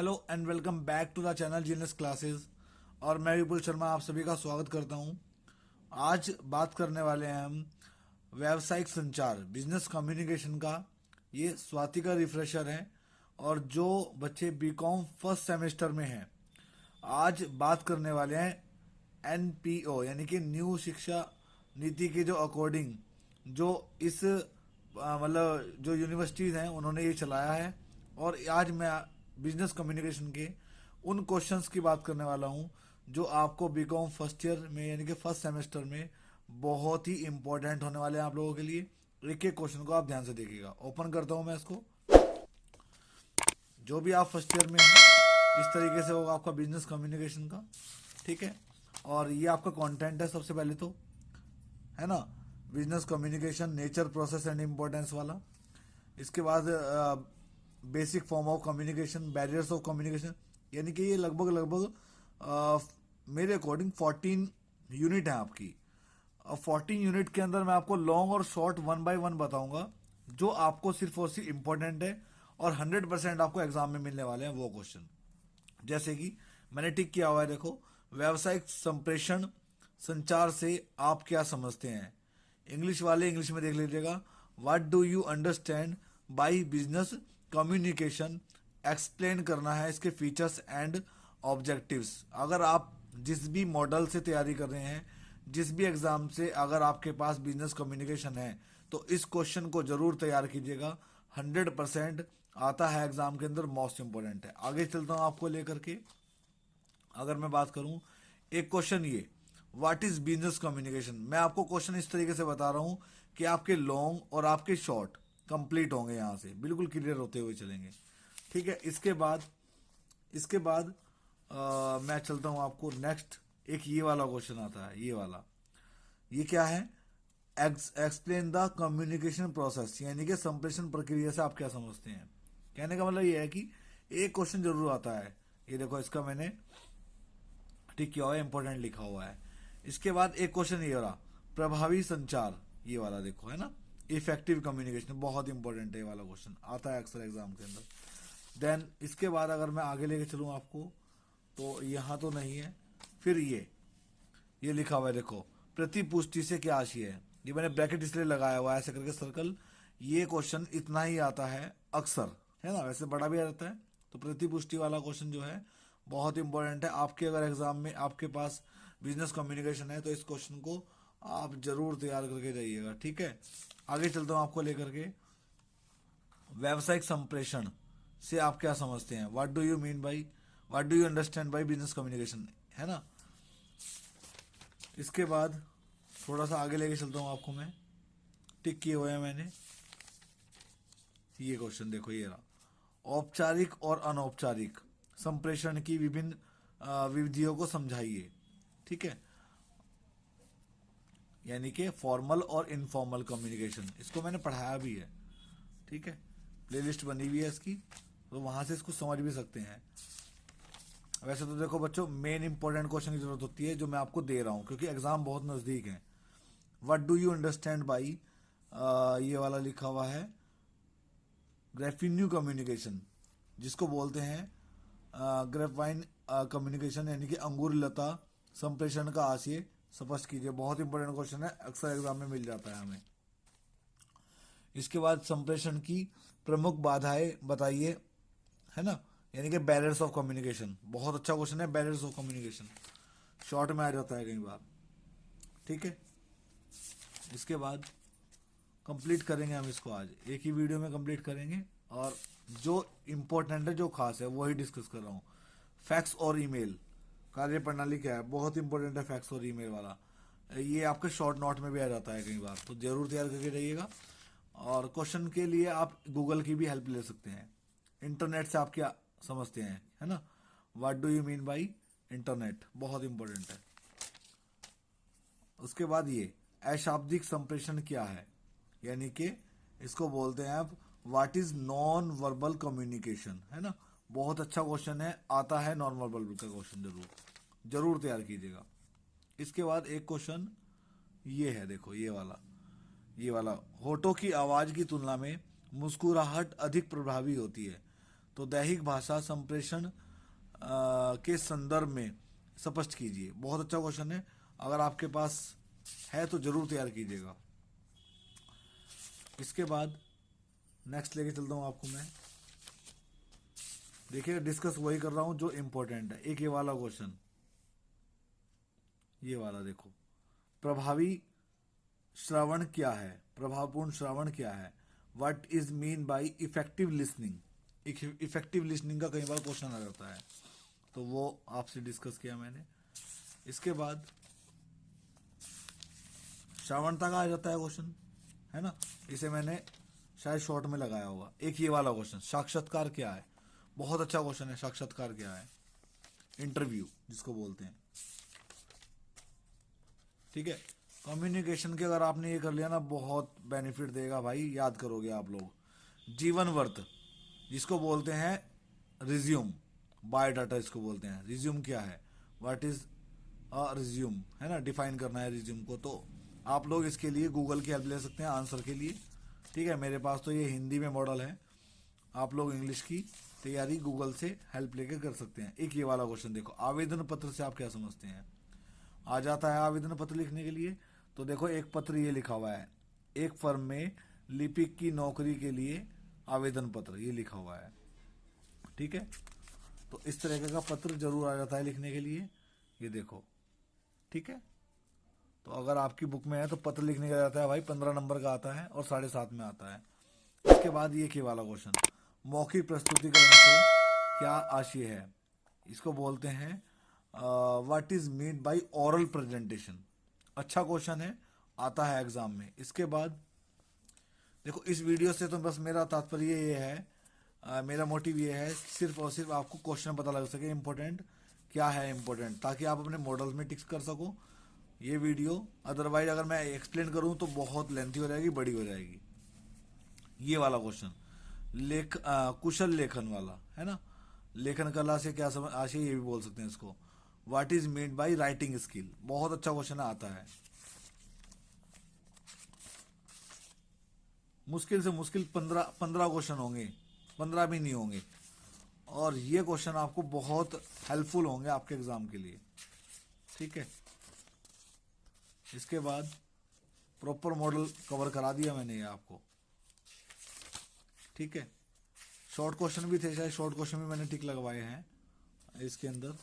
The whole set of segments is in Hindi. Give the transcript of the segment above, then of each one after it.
Hello and welcome back to the channel genius classes. और मैं विपुल शर्मा आप सभी का स्वागत करता हूं। आज बात करने वाले हैं हम व्यावसायिक संचार बिजनेस कम्युनिकेशन का। ये स्वाति का रिफ्रेशर है। और जो बच्चे बीकॉम फर्स्ट सेमेस्टर में हैं, आज बात करने वाले हैं एनपीओ यानी कि न्यू शिक्षा नीति के जो अकॉर्डिंग जो इस मतलब जो यूनिवर्सिटीज़ हैं उन्होंने ये चलाया है। और आज मैं बिजनेस कम्युनिकेशन के उन क्वेश्चंस की बात करने वाला हूँ जो आपको बीकॉम फर्स्ट ईयर में यानी कि फर्स्ट सेमेस्टर में बहुत ही इंपॉर्टेंट होने वाले हैं आप लोगों के लिए। एक एक क्वेश्चन को आप ध्यान से देखिएगा। ओपन करता हूँ मैं इसको। जो भी आप फर्स्ट ईयर में हैं, इस तरीके से होगा आपका बिजनेस कम्युनिकेशन का। ठीक है। और ये आपका कंटेंट है सबसे पहले तो, है ना, business communication nature process and importance वाला। इसके बाद basic form of communication, barriers of communication, यानी कि ये लगभग लगभग मेरे अकॉर्डिंग 14 यूनिट है आपकी। और 14 यूनिट के अंदर मैं आपको लॉन्ग और शॉर्ट वन बाय वन बताऊंगा जो आपको सिर्फ और सिर्फ इम्पोर्टेंट है और 100% आपको एग्जाम में मिलने वाले हैं वो क्वेश्चन। जैसे कि मैंने टिक किया हुआ है, देखो, व्यावसायिक संप्रेषण संचार से आप क्या समझते हैं। इंग्लिश वाले इंग्लिश में देख लीजिएगा। What do you understand by business communication, explain करना है इसके फीचर्स एंड ऑब्जेक्टिव्स। अगर आप जिस भी मॉडल से तैयारी कर रहे हैं, जिस भी एग्जाम से अगर आपके पास बिजनेस कम्युनिकेशन है, तो इस क्वेश्चन को जरूर तैयार कीजिएगा। 100% आता है एग्जाम के अंदर, मोस्ट इंपॉर्टेंट है। आगे चलता हूं आपको लेकर के। अगर मैं बात करूं, एक क्वेश्चन ये, व्हाट इज बिजनेस कम्युनिकेशन। मैं आपको क्वेश्चन इस तरीके से बता रहा हूं कि आपके लॉन्ग और आपके शॉर्ट कंप्लीट होंगे, यहां से बिल्कुल क्लियर होते हुए चलेंगे। ठीक है। इसके बाद मैं चलता हूं आपको नेक्स्ट। एक ये वाला क्वेश्चन आता है, ये वाला। ये क्या है, एक्सप्लेन द कम्युनिकेशन प्रोसेस, यानी कि संप्रेषण प्रक्रिया से आप क्या समझते हैं। कहने का मतलब ये है कि एक क्वेश्चन जरूर आता है। ये देखो, इसका मैंने ठीक किया हुआ है, इंपॉर्टेंट लिखा हुआ है। इसके बाद एक क्वेश्चन ये रहा, प्रभावी संचार, ये वाला देखो, है ना, इफेक्टिव कम्युनिकेशन, बहुत इंपॉर्टेंट है ये वाला क्वेश्चन, आता है अक्सर एग्जाम के अंदर। देन इसके बाद अगर मैं आगे लेके चलूँ आपको, तो यहाँ तो नहीं है। फिर ये लिखा हुआ है, देखो, प्रतिपुष्टि से क्या आशय है। ये मैंने ब्रैकेट इसलिए लगाया हुआ है ऐसे करके सर्कल। ये क्वेश्चन इतना ही आता है अक्सर, है ना, वैसे बड़ा भी आ जाता है। तो प्रतिपुष्टि वाला क्वेश्चन जो है बहुत इंपॉर्टेंट है आपके। अगर एग्जाम में आपके पास बिजनेस कम्युनिकेशन है तो इस क्वेश्चन को आप जरूर तैयार करके जाइएगा। ठीक है। आगे चलता हूँ आपको लेकर के, व्यावसायिक संप्रेषण से आप क्या समझते हैं। What do you mean by, what do you understand by business communication, है ना। इसके बाद थोड़ा सा आगे लेके चलता हूँ आपको मैं। टिक किए हुए हैं मैंने। ये क्वेश्चन देखो, ये रहा, औपचारिक और अनौपचारिक संप्रेषण की विभिन्न विधियों को समझाइए। ठीक है। यानी कि फॉर्मल और इनफॉर्मल कम्युनिकेशन, इसको मैंने पढ़ाया भी है। ठीक है। प्लेलिस्ट बनी हुई है इसकी, तो वहां से इसको समझ भी सकते हैं। वैसे तो देखो बच्चों, मेन इंपॉर्टेंट क्वेश्चन की जरूरत होती है जो मैं आपको दे रहा हूँ, क्योंकि एग्जाम बहुत नजदीक है। What do you understand by, ये वाला लिखा हुआ है, ग्रेफिन्यू कम्युनिकेशन, जिसको बोलते हैं ग्रेफाइन कम्युनिकेशन, यानी कि अंगूर लता संप्रेषण का आशय स्पष्ट कीजिए। बहुत इंपॉर्टेंट क्वेश्चन है, अक्सर एग्जाम में मिल जाता है हमें। इसके बाद संप्रेषण की प्रमुख बाधाएं बताइए, है ना, यानी कि बैरियर्स ऑफ कम्युनिकेशन। बहुत अच्छा क्वेश्चन है, बैरियर्स ऑफ कम्युनिकेशन शॉर्ट में आ जाता है कई बार। ठीक है। इसके बाद कंप्लीट करेंगे हम इसको, आज एक ही वीडियो में कंप्लीट करेंगे। और जो इम्पोर्टेंट है, जो खास है, वही डिस्कस कर रहा हूँ। फैक्स और ईमेल कार्य प्रणाली क्या है, बहुत इंपॉर्टेंट है फैक्स और ईमेल वाला। ये आपके शॉर्ट नोट में भी आ जाता है कई बार, तो जरूर तैयार करके रहिएगा। और क्वेश्चन के लिए आप गूगल की भी हेल्प ले सकते हैं। इंटरनेट से आप क्या समझते हैं, है ना, what do you mean by internet, बहुत इंपॉर्टेंट है। उसके बाद ये अशाब्दिक संप्रेषण क्या है, यानी कि इसको बोलते हैं आप what is non verbal communication, है ना। बहुत अच्छा क्वेश्चन है, आता है नॉन वर्बल का क्वेश्चन, जरूर जरूर तैयार कीजिएगा। इसके बाद एक क्वेश्चन ये है, देखो, ये वाला होठों की आवाज की तुलना में मुस्कुराहट अधिक प्रभावी होती है। तो दैहिक भाषा संप्रेषण के संदर्भ में स्पष्ट कीजिए। बहुत अच्छा क्वेश्चन है, अगर आपके पास है तो जरूर तैयार कीजिएगा। इसके बाद नेक्स्ट लेके चलता हूँ आपको मैं। देखिए डिस्कस वही कर रहा हूँ जो इम्पोर्टेंट है। एक ये वाला क्वेश्चन, ये वाला देखो, प्रभावी श्रवण क्या है, प्रभावपूर्ण श्रवण क्या है, what is mean bye effective listening. Effective listening का कई बार क्वेश्चन आ जाता है, तो वो आपसे डिस्कस किया मैंने। इसके बाद श्रवण तक आ जाता है क्वेश्चन, है ना, इसे मैंने शायद शॉर्ट में लगाया होगा। एक ये वाला क्वेश्चन, साक्षात्कार क्या है, बहुत अच्छा क्वेश्चन है। साक्षात्कार क्या है, इंटरव्यू जिसको बोलते हैं, ठीक है। कम्युनिकेशन के अगर आपने ये कर लिया ना, बहुत बेनिफिट देगा भाई, याद करोगे आप लोग। जीवन वर्त जिसको बोलते हैं रिज्यूम, बायोडाटा इसको बोलते हैं। रिज्यूम क्या है, व्हाट इज अ रिज्यूम, है ना, डिफाइन करना है रिज्यूम को। तो आप लोग इसके लिए गूगल की हेल्प ले सकते हैं आंसर के लिए, ठीक है। मेरे पास तो ये हिंदी में मॉडल है, आप लोग इंग्लिश की तैयारी गूगल से हेल्प लेकर कर सकते हैं। एक ये वाला क्वेश्चन देखो, आवेदन पत्र से आप क्या समझते हैं। आ जाता है आवेदन पत्र लिखने के लिए, तो देखो एक पत्र ये लिखा हुआ है, एक फर्म में लिपिक की नौकरी के लिए आवेदन पत्र, ये लिखा हुआ है, ठीक है। तो इस तरह का पत्र जरूर आ जाता है लिखने के लिए, ये देखो, ठीक है। तो अगर आपकी बुक में है तो पत्र लिखने का जाता है भाई, 15 नंबर का आता है और 7.5 में आता है। इसके बाद ये के वाला क्वेश्चन, मौखिक प्रस्तुतिकरण से क्या आशय है, इसको बोलते हैं what is mean by oral presentation. अच्छा क्वेश्चन है, आता है एग्जाम में। इसके बाद देखो इस वीडियो से तो बस मेरा तात्पर्य ये है, मेरा मोटिव ये है सिर्फ और सिर्फ आपको क्वेश्चन पता लग सके इंपॉर्टेंट क्या है, इंपॉर्टेंट, ताकि आप अपने मॉडल्स में टिक्स कर सको ये वीडियो। अदरवाइज अगर मैं एक्सप्लेन करूं तो बहुत लेंथी हो जाएगी, बड़ी हो जाएगी। ये वाला क्वेश्चन कुशल लेखन वाला, है ना, लेखन कला से क्या समझ आशय, ये भी बोल सकते हैं इसको। What is mean by writing skill, बहुत अच्छा क्वेश्चन आता है। मुश्किल से मुश्किल 15 क्वेश्चन होंगे, 15 भी नहीं होंगे, और ये क्वेश्चन आपको बहुत हेल्पफुल होंगे आपके एग्जाम के लिए, ठीक है। इसके बाद प्रॉपर मॉडल कवर करा दिया मैंने ये आपको, ठीक है। शॉर्ट क्वेश्चन भी थे, शायद शॉर्ट क्वेश्चन भी मैंने टिक लगवाए हैं इसके अंदर,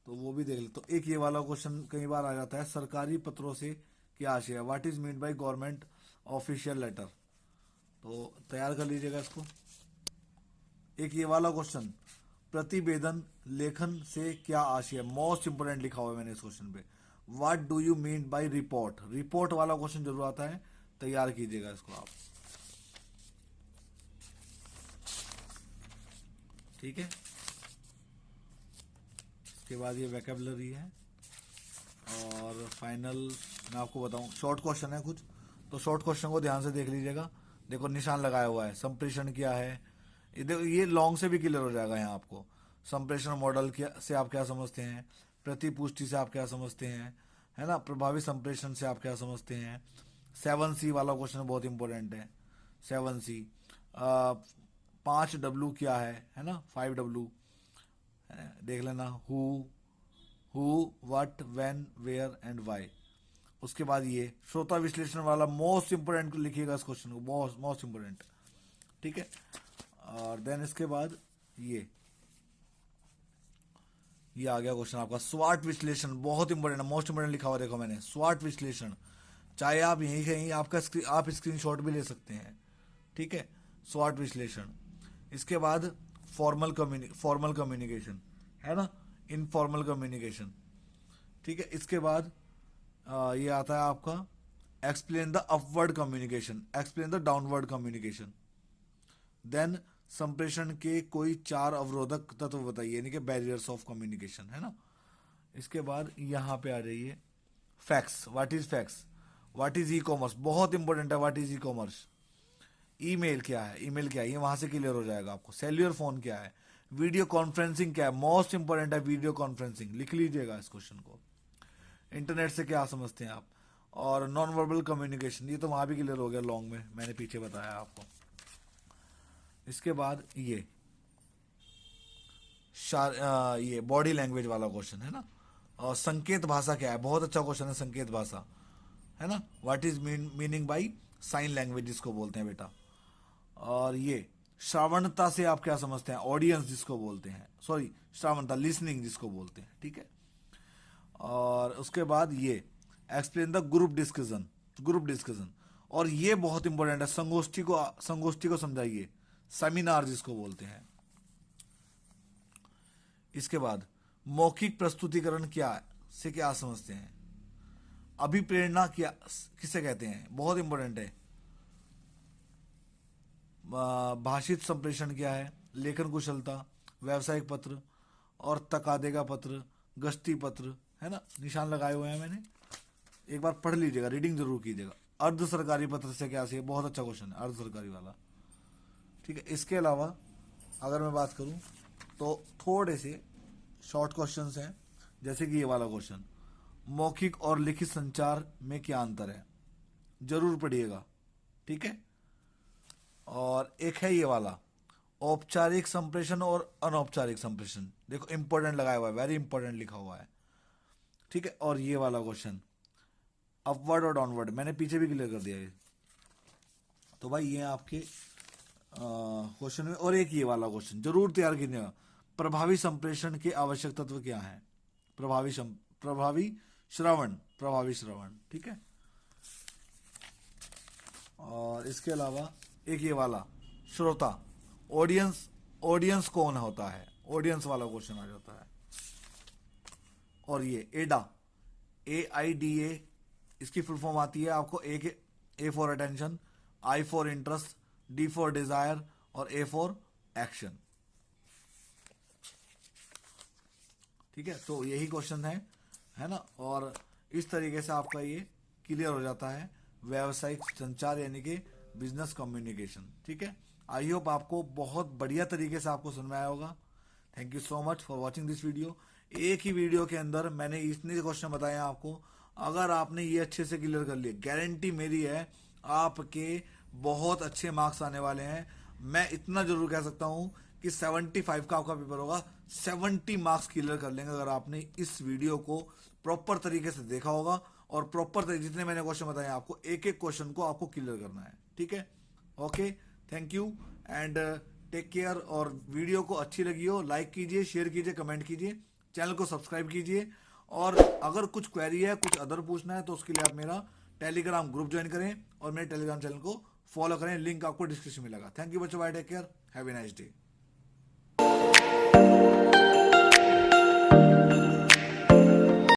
तो वो भी देख ले। तो एक ये वाला क्वेश्चन कई बार आ जाता है, सरकारी पत्रों से क्या आशय है, what is mean by government official letter, तो तैयार कर लीजिएगा इसको। एक ये वाला क्वेश्चन, प्रतिवेदन लेखन से क्या आशय है, मोस्ट इंपोर्टेंट लिखा हुआ है मैंने इस क्वेश्चन पे। What do you mean by report, report वाला क्वेश्चन जरूर आता है, तैयार कीजिएगा इसको आप, ठीक है। इसके बाद ये वोकैबुलरी है, और फाइनल मैं आपको बताऊं शॉर्ट क्वेश्चन है कुछ, तो शॉर्ट क्वेश्चन को ध्यान से देख लीजिएगा। देखो निशान लगाया हुआ है, संप्रेषण क्या है, ये लॉन्ग से भी क्लियर हो जाएगा यहाँ आपको। संप्रेषण मॉडल क्या से आप क्या समझते हैं, प्रतिपुष्टि से आप क्या समझते हैं, है ना, प्रभावी संप्रेषण से आप क्या समझते हैं। 7C वाला क्वेश्चन बहुत इंपॉर्टेंट है, 7C। 5W क्या है ना, 5W देख लेना, who what when where and why. उसके बाद ये श्रोता विश्लेषण वाला मोस्ट इंपोर्टेंट लिखिएगा इस क्वेश्चन को, मोस्ट मोस्ट इंपोर्टेंट, ठीक है। और देन इसके बाद ये आ गया क्वेश्चन आपका स्वाट विश्लेषण, बहुत इंपोर्टेंट है, मोस्ट इंपोर्टेंट लिखा हुआ देखो मैंने, स्वाट विश्लेषण। चाहे आप यहीं कहीं आप स्क्रीनशॉट भी ले सकते हैं, ठीक है, स्वाट विश्लेषण। इसके बाद फॉर्मल कम्युनिकेशन, है ना, इनफॉर्मल कम्युनिकेशन, ठीक है। इसके बाद ये आता है आपका explain the upward communication, explain the downward communication. Then संप्रेषण के कोई 4 अवरोधक तत्व बताइए, यानी कि बैरियर्स ऑफ कम्युनिकेशन, है ना। इसके बाद यहाँ पे आ जाइए fax, what is fax, what is e commerce, बहुत इंपॉर्टेंट है, what is e commerce. Email क्या है, ईमेल क्या है, ये वहां से क्लियर हो जाएगा आपको। सेल्यूलर फोन क्या है, वीडियो कॉन्फ्रेंसिंग क्या है, मोस्ट इंपॉर्टेंट है वीडियो कॉन्फ्रेंसिंग, लिख लीजिएगा इस क्वेश्चन को। इंटरनेट से क्या समझते हैं आप, और नॉन वर्बल कम्युनिकेशन, ये तो वहां भी क्लियर हो गया लॉन्ग में, मैंने पीछे बताया आपको। इसके बाद ये ये बॉडी लैंग्वेज वाला क्वेश्चन है ना। और संकेत भाषा क्या है, बहुत अच्छा क्वेश्चन है संकेत भाषा, है ना। What is meaning by sine language जिसको बोलते हैं बेटा। और ये श्रावणता से आप क्या समझते हैं, ऑडियंस जिसको बोलते हैं, सॉरी श्रावणता लिसनिंग जिसको बोलते हैं, ठीक है। और उसके बाद ये explain the group discussion, group discussion. और ये बहुत इंपॉर्टेंट है, संगोष्ठी को समझाइए, सेमिनार जिसको बोलते हैं। इसके बाद मौखिक प्रस्तुतिकरण क्या से क्या समझते हैं, अभिप्रेरणा क्या किसे कहते हैं, बहुत इंपॉर्टेंट है। भाषित संप्रेषण क्या है, लेखन कुशलता, व्यावसायिक पत्र और तकादेगा पत्र, गश्ती पत्र, है ना, निशान लगाए हुए हैं मैंने, एक बार पढ़ लीजिएगा, रीडिंग जरूर कीजिएगा। अर्ध सरकारी पत्र से क्या चाहिए, बहुत अच्छा क्वेश्चन है अर्ध सरकारी वाला, ठीक है। इसके अलावा अगर मैं बात करूं तो थोड़े से शॉर्ट क्वेश्चंस हैं, जैसे कि ये वाला क्वेश्चन, मौखिक और लिखित संचार में क्या अंतर है, जरूर पढ़िएगा, ठीक है। और एक है ये वाला, औपचारिक संप्रेषण और अनौपचारिक संप्रेषण, देखो इंपॉर्टेंट लगाया हुआ है, वेरी इंपॉर्टेंट लिखा हुआ है, ठीक है। और ये वाला क्वेश्चन, अपवर्ड और डाउनवर्ड, मैंने पीछे भी क्लियर कर दिया ये। तो भाई ये आपके क्वेश्चन में। और एक ये वाला क्वेश्चन जरूर तैयार कीजिएगा, प्रभावी संप्रेषण के आवश्यक तत्व क्या हैं, प्रभावी श्रवण, ठीक है। और इसके अलावा एक ये वाला श्रोता, ऑडियंस कौन होता है, ऑडियंस वाला क्वेश्चन आ जाता है। और ये एडा, AIDA, इसकी फुल फॉर्म आती है आपको, A for attention, I for interest, D for Dzire और A फॉर एक्शन, ठीक है। तो यही क्वेश्चन है ना। और इस तरीके से आपका ये क्लियर हो जाता है व्यावसायिक संचार यानी कि बिजनेस कम्युनिकेशन, ठीक है। आई होप आपको बहुत बढ़िया तरीके से आपको समझ में आया होगा। Thank you so much for watching this video. एक ही वीडियो के अंदर मैंने इतने क्वेश्चन बताए आपको, अगर आपने ये अच्छे से क्लियर कर लिए, गारंटी मेरी है आपके बहुत अच्छे मार्क्स आने वाले हैं। मैं इतना जरूर कह सकता हूं कि 75 का आपका पेपर होगा, 70 मार्क्स क्लियर कर लेंगे अगर आपने इस वीडियो को प्रॉपर तरीके से देखा होगा। और प्रॉपर तरीके जितने मैंने क्वेश्चन बताए आपको, एक एक क्वेश्चन को आपको क्लियर करना है, ठीक है। Okay, thank you and take care. और वीडियो को अच्छी लगी हो लाइक कीजिए, शेयर कीजिए, कमेंट कीजिए, चैनल को सब्सक्राइब कीजिए। और अगर कुछ क्वेरी है, कुछ अदर पूछना है तो उसके लिए आप मेरा टेलीग्राम ग्रुप ज्वाइन करें और मेरे टेलीग्राम चैनल को फॉलो करें, लिंक आपको डिस्क्रिप्शन में मिलेगा। थैंक यू बच्चों, bye, take care, have a nice day.